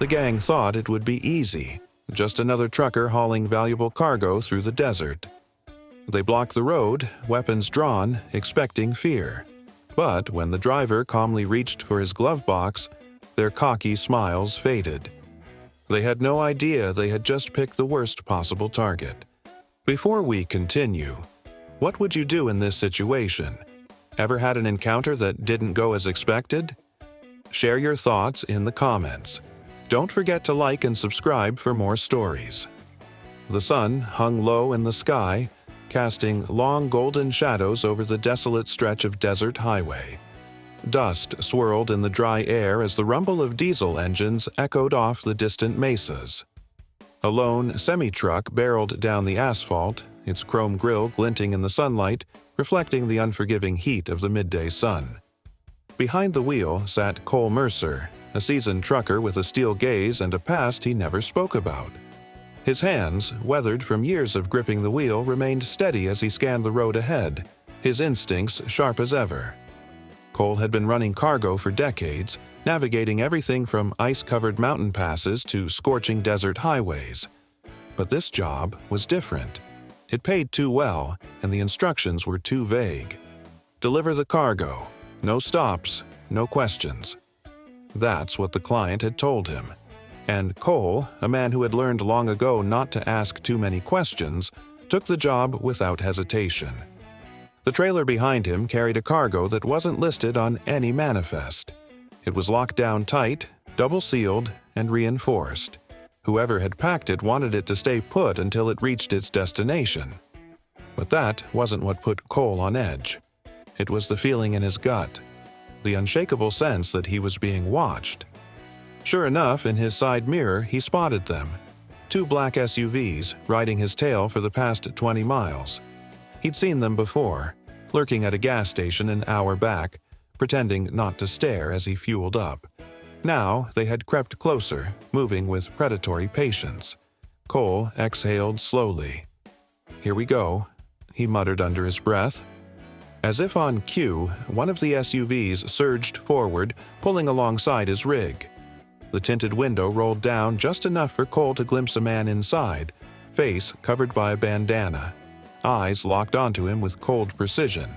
The gang thought it would be easy, just another trucker hauling valuable cargo through the desert. They blocked the road, weapons drawn, expecting fear. But when the driver calmly reached for his glove box, their cocky smiles faded. They had no idea they had just picked the worst possible target. Before we continue, what would you do in this situation? Ever had an encounter that didn't go as expected? Share your thoughts in the comments. Don't forget to like and subscribe for more stories. The sun hung low in the sky, casting long golden shadows over the desolate stretch of desert highway. Dust swirled in the dry air as the rumble of diesel engines echoed off the distant mesas. A lone semi-truck barreled down the asphalt, its chrome grille glinting in the sunlight, reflecting the unforgiving heat of the midday sun. Behind the wheel sat Cole Mercer, a seasoned trucker with a steel gaze and a past he never spoke about. His hands, weathered from years of gripping the wheel, remained steady as he scanned the road ahead, his instincts sharp as ever. Cole had been running cargo for decades, navigating everything from ice-covered mountain passes to scorching desert highways. But this job was different. It paid too well, and the instructions were too vague. Deliver the cargo. No stops, no questions. That's what the client had told him. And Cole, a man who had learned long ago not to ask too many questions, took the job without hesitation. The trailer behind him carried a cargo that wasn't listed on any manifest. It was locked down tight, double-sealed, and reinforced. Whoever had packed it wanted it to stay put until it reached its destination. But that wasn't what put Cole on edge. It was the feeling in his gut, the unshakable sense that he was being watched. Sure enough, in his side mirror, he spotted them. Two black SUVs riding his tail for the past 20 miles. He'd seen them before, lurking at a gas station an hour back, pretending not to stare as he fueled up. Now they had crept closer, moving with predatory patience. Cole exhaled slowly. "Here we go," he muttered under his breath. As if on cue, one of the SUVs surged forward, pulling alongside his rig. The tinted window rolled down just enough for Cole to glimpse a man inside, face covered by a bandana. Eyes locked onto him with cold precision.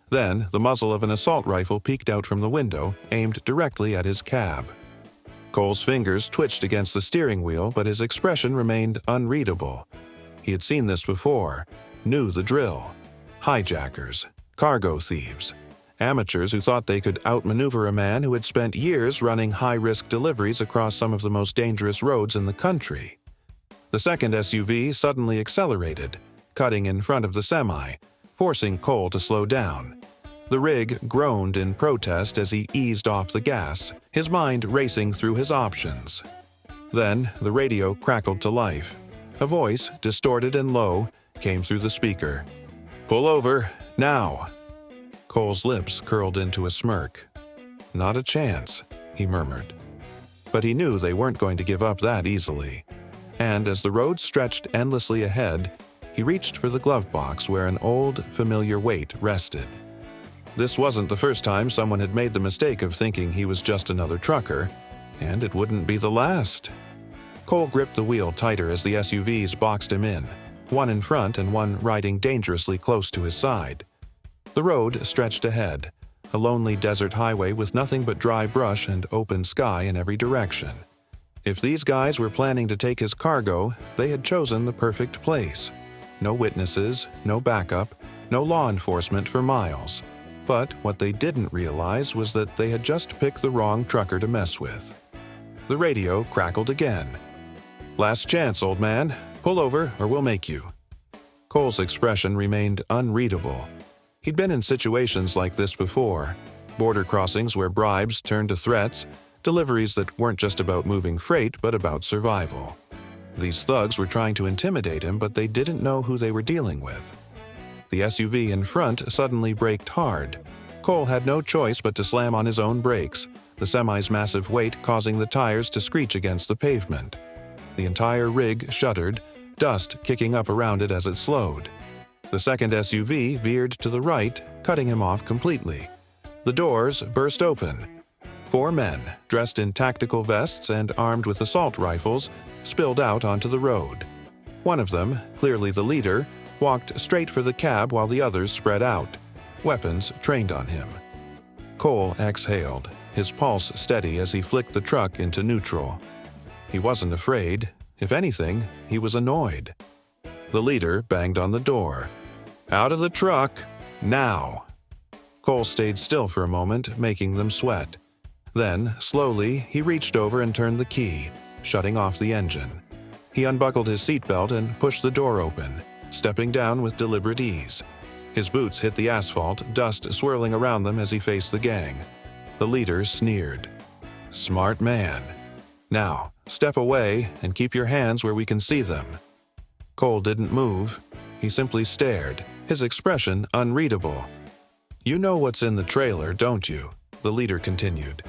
Then, the muzzle of an assault rifle peeked out from the window, aimed directly at his cab. Cole's fingers twitched against the steering wheel, but his expression remained unreadable. He had seen this before, knew the drill. Hijackers, cargo thieves, amateurs who thought they could outmaneuver a man who had spent years running high-risk deliveries across some of the most dangerous roads in the country. The second SUV suddenly accelerated, cutting in front of the semi, forcing Cole to slow down. The rig groaned in protest as he eased off the gas, his mind racing through his options. Then the radio crackled to life. A voice, distorted and low, came through the speaker. "Pull over, now!" Cole's lips curled into a smirk. "Not a chance," he murmured. But he knew they weren't going to give up that easily. And as the road stretched endlessly ahead, he reached for the glove box where an old, familiar weight rested. This wasn't the first time someone had made the mistake of thinking he was just another trucker, and it wouldn't be the last. Cole gripped the wheel tighter as the SUVs boxed him in, one in front and one riding dangerously close to his side. The road stretched ahead, a lonely desert highway with nothing but dry brush and open sky in every direction. If these guys were planning to take his cargo, they had chosen the perfect place. No witnesses, no backup, no law enforcement for miles. But what they didn't realize was that they had just picked the wrong trucker to mess with. The radio crackled again. "Last chance, old man. Pull over or we'll make you." Cole's expression remained unreadable. He'd been in situations like this before. Border crossings where bribes turned to threats, deliveries that weren't just about moving freight but about survival. These thugs were trying to intimidate him, but they didn't know who they were dealing with. The SUV in front suddenly braked hard. Cole had no choice but to slam on his own brakes, the semi's massive weight causing the tires to screech against the pavement. The entire rig shuddered, dust kicking up around it as it slowed. The second SUV veered to the right, cutting him off completely. The doors burst open. 4 men, dressed in tactical vests and armed with assault rifles, spilled out onto the road. One of them, clearly the leader, walked straight for the cab while the others spread out, weapons trained on him. Cole exhaled, his pulse steady as he flicked the truck into neutral. He wasn't afraid. If anything, he was annoyed. The leader banged on the door. "Out of the truck, now!" Cole stayed still for a moment, making them sweat. Then, slowly, he reached over and turned the key, shutting off the engine. He unbuckled his seatbelt and pushed the door open, stepping down with deliberate ease. His boots hit the asphalt, dust swirling around them as he faced the gang. The leader sneered. "Smart man. Now, step away and keep your hands where we can see them." Cole didn't move. He simply stared, his expression unreadable. "You know what's in the trailer, don't you?" the leader continued.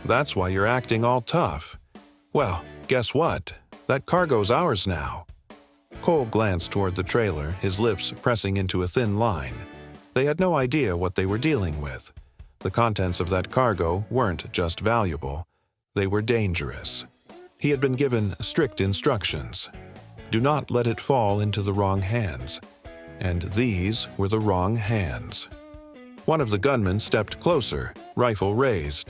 "That's why you're acting all tough. Well, guess what? That cargo's ours now." Cole glanced toward the trailer, his lips pressing into a thin line. They had no idea what they were dealing with. The contents of that cargo weren't just valuable. They were dangerous. He had been given strict instructions. Do not let it fall into the wrong hands. And these were the wrong hands. One of the gunmen stepped closer, rifle raised.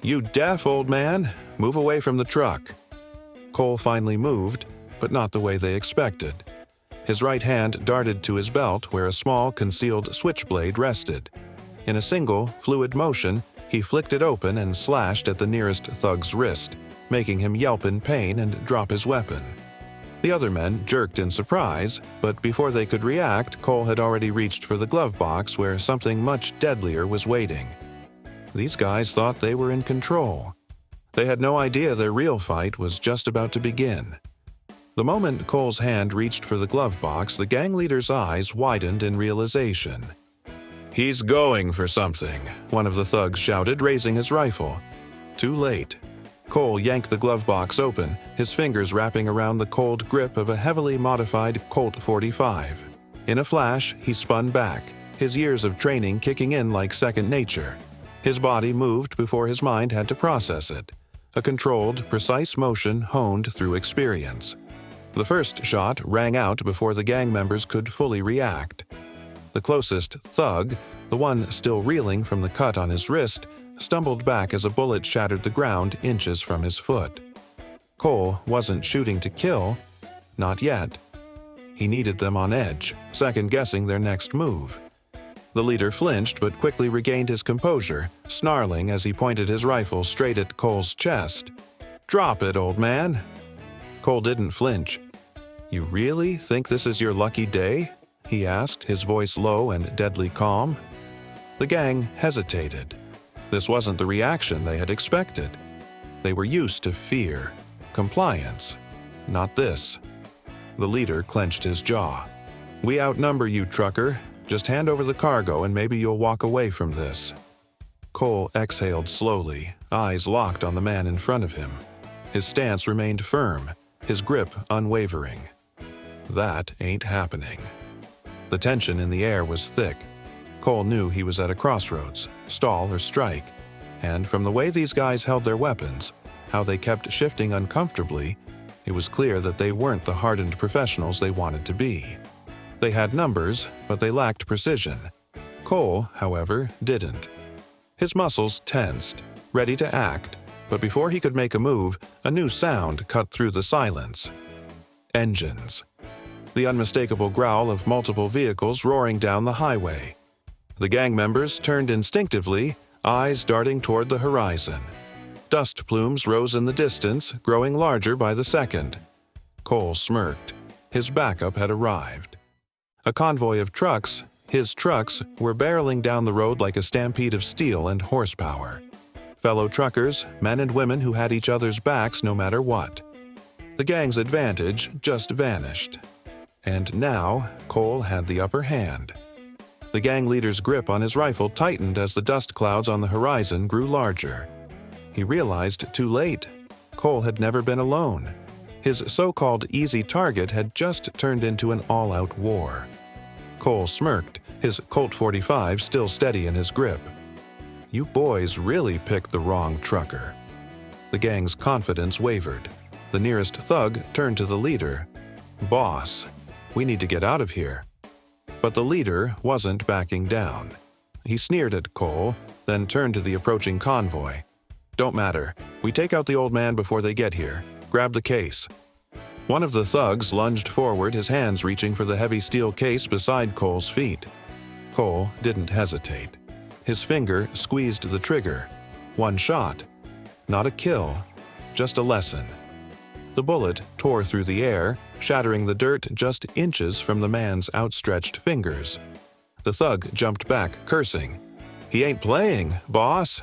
"You deaf, old man? Move away from the truck." Cole finally moved, but not the way they expected. His right hand darted to his belt where a small, concealed switchblade rested. In a single, fluid motion, he flicked it open and slashed at the nearest thug's wrist, making him yelp in pain and drop his weapon. The other men jerked in surprise, but before they could react, Cole had already reached for the glove box where something much deadlier was waiting. These guys thought they were in control. They had no idea their real fight was just about to begin. The moment Cole's hand reached for the glove box, the gang leader's eyes widened in realization. "He's going for something," one of the thugs shouted, raising his rifle. Too late. Cole yanked the glove box open, his fingers wrapping around the cold grip of a heavily modified Colt .45. In a flash, he spun back, his years of training kicking in like second nature. His body moved before his mind had to process it. A controlled, precise motion honed through experience. The first shot rang out before the gang members could fully react. The closest thug, the one still reeling from the cut on his wrist, stumbled back as a bullet shattered the ground inches from his foot. Cole wasn't shooting to kill, not yet. He needed them on edge, second-guessing their next move. The leader flinched but quickly regained his composure, snarling as he pointed his rifle straight at Cole's chest. "Drop it, old man." Cole didn't flinch. "You really think this is your lucky day?" he asked, his voice low and deadly calm. The gang hesitated. This wasn't the reaction they had expected. They were used to fear, compliance. Not this. The leader clenched his jaw. "We outnumber you, trucker. Just hand over the cargo and maybe you'll walk away from this." Cole exhaled slowly, eyes locked on the man in front of him. His stance remained firm, his grip unwavering. That ain't happening. The tension in the air was thick. Cole knew he was at a crossroads, stall or strike, and from the way these guys held their weapons, how they kept shifting uncomfortably, it was clear that they weren't the hardened professionals they wanted to be. They had numbers, but they lacked precision. Cole, however, didn't. His muscles tensed, ready to act, but before he could make a move, a new sound cut through the silence. Engines. The unmistakable growl of multiple vehicles roaring down the highway. The gang members turned instinctively, eyes darting toward the horizon. Dust plumes rose in the distance, growing larger by the second. Cole smirked. His backup had arrived. A convoy of trucks, his trucks, were barreling down the road like a stampede of steel and horsepower. Fellow truckers, men and women who had each other's backs no matter what. The gang's advantage just vanished. And now, Cole had the upper hand. The gang leader's grip on his rifle tightened as the dust clouds on the horizon grew larger. He realized too late. Cole had never been alone. His so-called easy target had just turned into an all-out war. Cole smirked, his Colt .45 still steady in his grip. You boys really picked the wrong trucker." The gang's confidence wavered. The nearest thug turned to the leader. "Boss, we need to get out of here." But the leader wasn't backing down. He sneered at Cole, then turned to the approaching convoy. "Don't matter. We take out the old man before they get here. Grab the case." One of the thugs lunged forward, his hands reaching for the heavy steel case beside Cole's feet. Cole didn't hesitate. His finger squeezed the trigger. One shot. Not a kill, just a lesson. The bullet tore through the air, shattering the dirt just inches from the man's outstretched fingers. The thug jumped back, cursing. "He ain't playing, boss."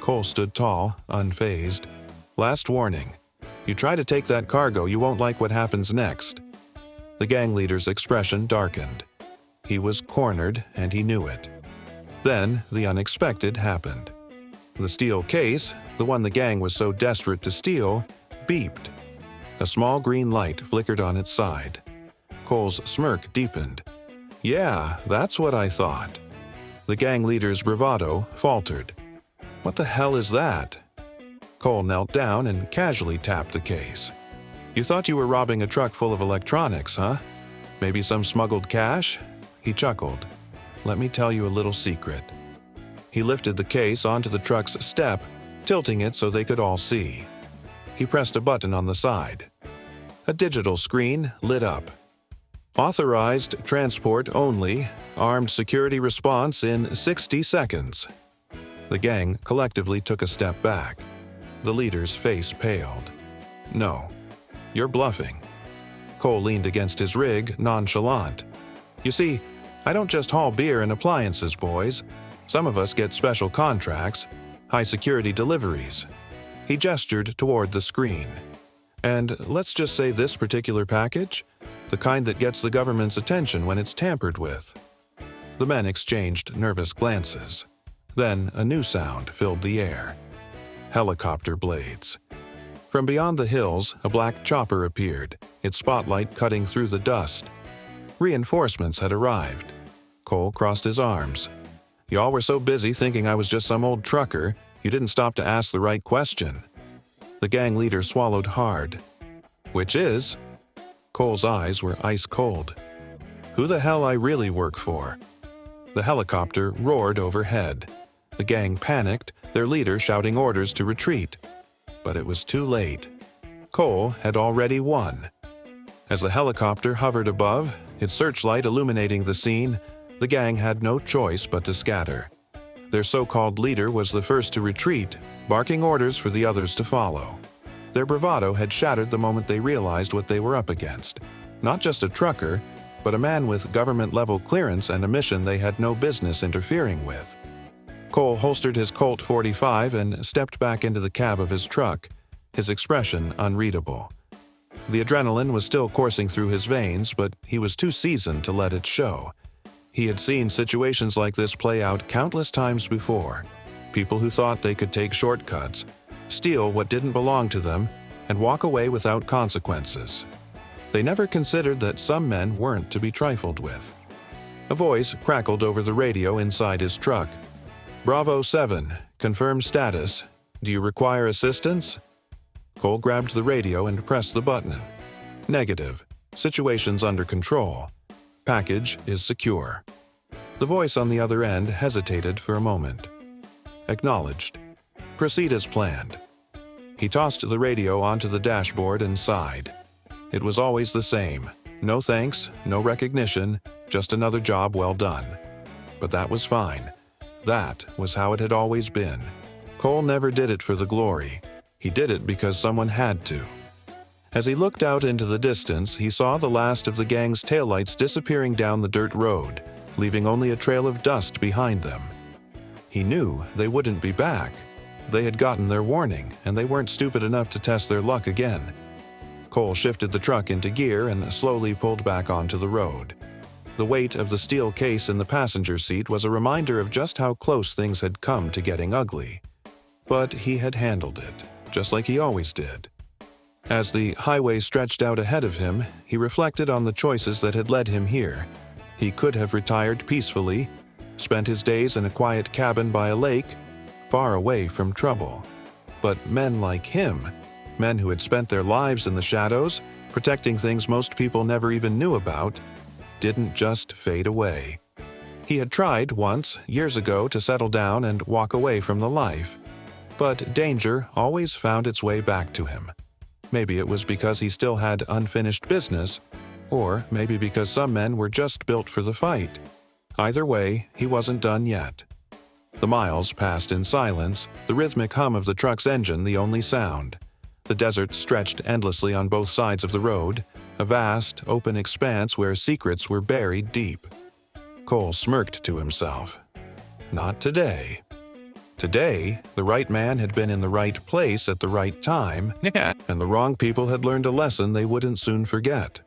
Cole stood tall, unfazed. "Last warning. You try to take that cargo, you won't like what happens next." The gang leader's expression darkened. He was cornered, and he knew it. Then the unexpected happened. The steel case, the one the gang was so desperate to steal, beeped. A small green light flickered on its side. Cole's smirk deepened. "Yeah, that's what I thought." The gang leader's bravado faltered. "What the hell is that?" Cole knelt down and casually tapped the case. "You thought you were robbing a truck full of electronics, huh? Maybe some smuggled cash?" He chuckled. "Let me tell you a little secret." He lifted the case onto the truck's step, tilting it so they could all see. He pressed a button on the side. A digital screen lit up. "Authorized transport only. Armed security response in 60 seconds." The gang collectively took a step back. The leader's face paled. "No, you're bluffing." Cole leaned against his rig, nonchalant. "You see, I don't just haul beer and appliances, boys. Some of us get special contracts, high-security deliveries." He gestured toward the screen. "And let's just say this particular package, the kind that gets the government's attention when it's tampered with." The men exchanged nervous glances. Then a new sound filled the air. Helicopter blades. From beyond the hills, a black chopper appeared, its spotlight cutting through the dust. Reinforcements had arrived. Cole crossed his arms. "Y'all were so busy thinking I was just some old trucker, you didn't stop to ask the right question." The gang leader swallowed hard. "Which is?" Cole's eyes were ice cold. "Who the hell I really work for?" The helicopter roared overhead. The gang panicked, their leader shouting orders to retreat. But it was too late. Cole had already won. As the helicopter hovered above, its searchlight illuminating the scene, the gang had no choice but to scatter. Their so-called leader was the first to retreat, barking orders for the others to follow. Their bravado had shattered the moment they realized what they were up against. Not just a trucker, but a man with government-level clearance and a mission they had no business interfering with. Cole holstered his Colt .45 and stepped back into the cab of his truck, his expression unreadable. The adrenaline was still coursing through his veins, but he was too seasoned to let it show. He had seen situations like this play out countless times before. People who thought they could take shortcuts, steal what didn't belong to them, and walk away without consequences. They never considered that some men weren't to be trifled with. A voice crackled over the radio inside his truck. "Bravo 7, confirm status. Do you require assistance?" Cole grabbed the radio and pressed the button. "Negative. Situation's under control. Package is secure." The voice on the other end hesitated for a moment. "Acknowledged. Proceed as planned." He tossed the radio onto the dashboard and sighed. It was always the same. No thanks, no recognition, just another job well done. But that was fine. That was how it had always been. Cole never did it for the glory. He did it because someone had to. As he looked out into the distance, he saw the last of the gang's taillights disappearing down the dirt road, leaving only a trail of dust behind them. He knew they wouldn't be back. They had gotten their warning, and they weren't stupid enough to test their luck again. Cole shifted the truck into gear and slowly pulled back onto the road. The weight of the steel case in the passenger seat was a reminder of just how close things had come to getting ugly. But he had handled it, just like he always did. As the highway stretched out ahead of him, he reflected on the choices that had led him here. He could have retired peacefully, spent his days in a quiet cabin by a lake, far away from trouble. But men like him, men who had spent their lives in the shadows, protecting things most people never even knew about, didn't just fade away. He had tried once, years ago, to settle down and walk away from the life. But danger always found its way back to him. Maybe it was because he still had unfinished business, or maybe because some men were just built for the fight. Either way, he wasn't done yet. The miles passed in silence, the rhythmic hum of the truck's engine the only sound. The desert stretched endlessly on both sides of the road, a vast, open expanse where secrets were buried deep. Cole smirked to himself. Not today. Today, the right man had been in the right place at the right time, and the wrong people had learned a lesson they wouldn't soon forget.